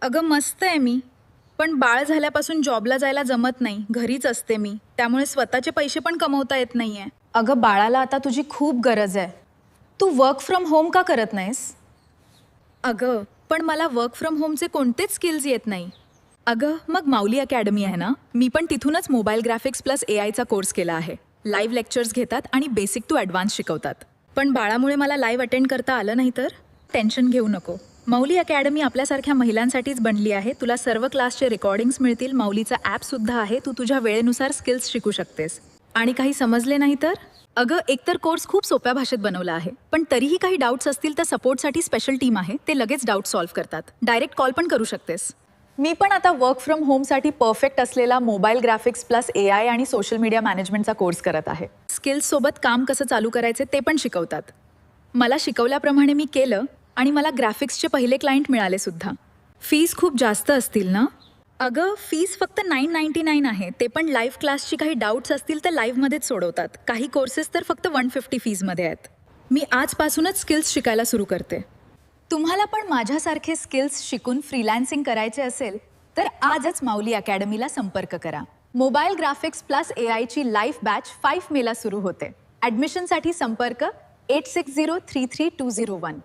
अगं मस्त आहे मी. पण बाळ झाल्यापासून जॉबला जायला जमत नाही, घरीच असते मी. त्यामुळे स्वतःचे पैसे पण कमवता येत नाहीये. अगं बाळाला आता तुझी खूप गरज आहे. तू वर्क फ्रॉम होम का करत नाहीस? अगं पण मला वर्क फ्रॉम होमचे कोणतेच स्किल्स येत नाही. अगं मग माऊली अकॅडमी आहे ना, मी पण तिथूनच मोबाईल ग्राफिक्स प्लस AI चा कोर्स केला आहे. लाईव्ह लेक्चर्स घेतात आणि बेसिक टू ॲडव्हान्स शिकवतात. पण बाळामुळे मला लाईव्ह अटेंड करता आलं नाही तर टेन्शन घेऊ नको. माऊली अकॅडमी आपल्यासारख्या महिलांसाठीच बनली आहे. तुला सर्व क्लासचे रेकॉर्डिंग्स मिळतील. माऊलीचा ॲपसुद्धा आहे. तू तुझ्या वेळेनुसार स्किल्स शिकू शकतेस. आणि काही समजले नाही तर अगं एकतर कोर्स खूप सोप्या भाषेत बनवला आहे, पण तरीही काही डाऊट्स असतील तर सपोर्टसाठी स्पेशल टीम आहे. ते लगेच डाऊट सॉल्व्ह करतात. डायरेक्ट कॉल पण करू शकतेस. मी पण आता वर्क फ्रॉम होमसाठी परफेक्ट असलेला मोबाईल ग्राफिक्स प्लस AI आणि सोशल मीडिया मॅनेजमेंटचा कोर्स करत आहे. स्किल्ससोबत काम कसं चालू करायचे ते पण शिकवतात. मला शिकवल्याप्रमाणे मी केलं आणि मला ग्राफिक्सचे पहिले क्लायंट मिळाले सुद्धा. फीस खूप जास्त असतील ना? अगं फीस फक्त 999 आहे. ते पण लाईव्ह क्लासची काही डाऊट्स असतील तर लाईव्हमध्येच सोडवतात. काही कोर्सेस तर फक्त 150 फीजमध्ये आहेत. मी आजपासूनच स्किल्स शिकायला सुरू करते. तुम्हाला पण माझ्यासारखे स्किल्स शिकून फ्रीलान्सिंग करायचे असेल तर आजच माऊली अकॅडमीला संपर्क करा. मोबाईल ग्राफिक्स प्लस AI ची लाईव्ह बॅच 5 मेला सुरू होते. ॲडमिशनसाठी संपर्क 86033201.